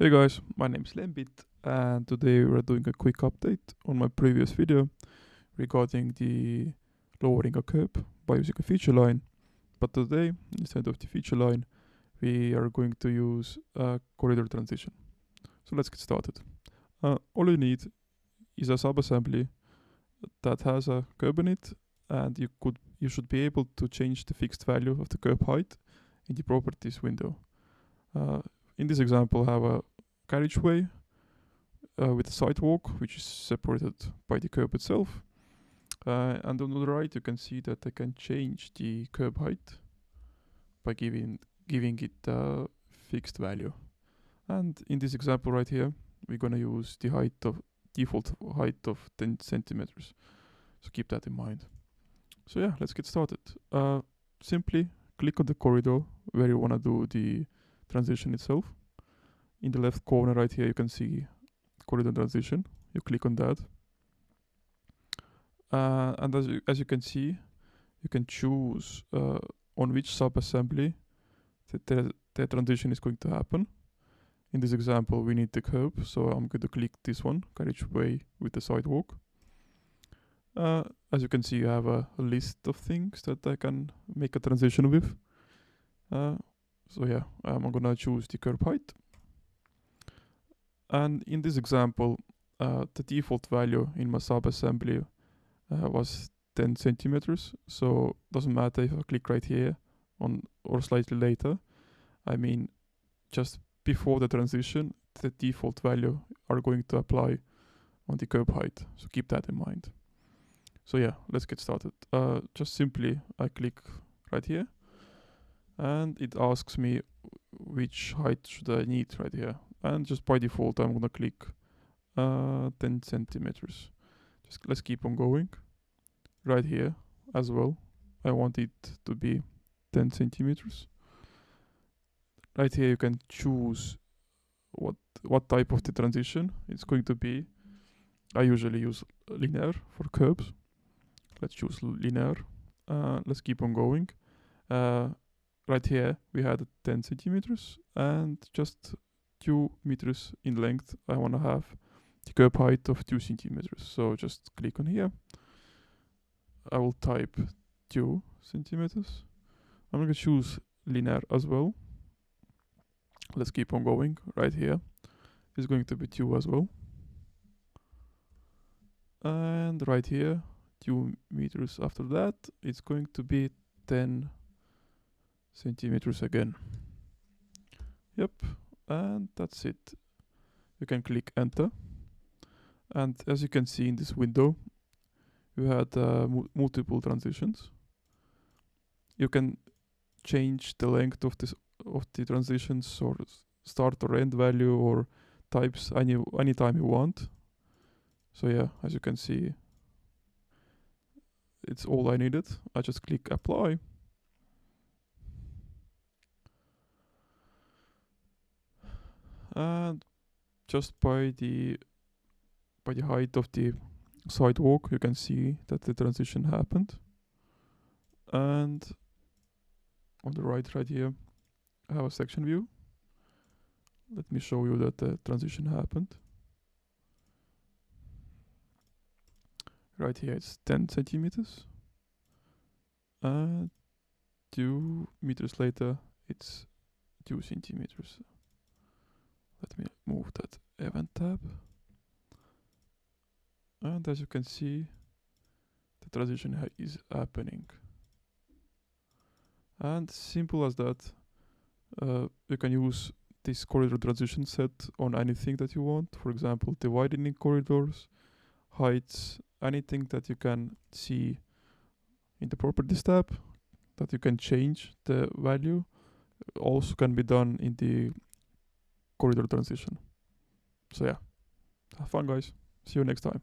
Hey guys, my name is Lembit and today we're doing a quick update on my previous video regarding the lowering a curb by using a feature line. But today, instead of the feature line, we are going to use a corridor transition. So let's get started. All you need is a subassembly that has a curb in it, and you should be able to change the fixed value of the curb height in the properties window. In this example, I have a carriageway with a sidewalk, which is separated by the curb itself. And on the right, you can see that I can change the curb height by giving it a fixed value. And in this example right here, we're gonna use the default height of 10 centimeters. So keep that in mind. So yeah, let's get started. Simply click on the corridor where you wanna do the transition itself. In the left corner right here, you can see corridor transition. You click on that. And as you can see, you can choose on which subassembly the transition is going to happen. In this example, we need the curb, so I'm going to click this one, carriageway with the sidewalk. As you can see, you have a list of things that I can make a transition with. So yeah, I'm gonna choose the curb height. And in this example, the default value in my subassembly was 10 centimeters. So doesn't matter if I click right here or slightly later. I mean, just before the transition, the default value are going to apply on the curb height. So keep that in mind. So yeah, let's get started. Just simply I click right here and it asks me which height should I need right here. And just by default, I'm gonna click 10 centimeters. Let's keep on going. Right here as well, I want it to be 10 centimeters. Right here, you can choose what type of the transition it's going to be. I usually use linear for curbs. Let's choose linear. Let's keep on going. Right here, we had 10 centimeters and just 2 meters in length. I want to have the curb height of 2 centimeters. So just click on here. I will type 2 centimeters. I'm going to choose linear as well. Let's keep on going. Right here is going to be 2 as well. And right here, 2 meters after that, it's going to be 10 centimeters again. Yep, and that's it. You can click enter. And as you can see in this window, you had multiple transitions. You can change the length of the transitions or start or end value or types anytime you want. So yeah, as you can see, it's all I needed. I just click apply. And just by the height of the sidewalk, you can see that the transition happened. And on the right here, I have a section view. Let me show you that the transition happened. Right here it's 10 centimeters. 2 meters later, it's 2 centimeters. Let me move that event tab. And as you can see, the transition is happening. And simple as that, you can use this corridor transition set on anything that you want. For example, the widening corridors, heights, anything that you can see in the properties tab that you can change the value also can be done in the corridor transition. So yeah, have fun guys. See you next time.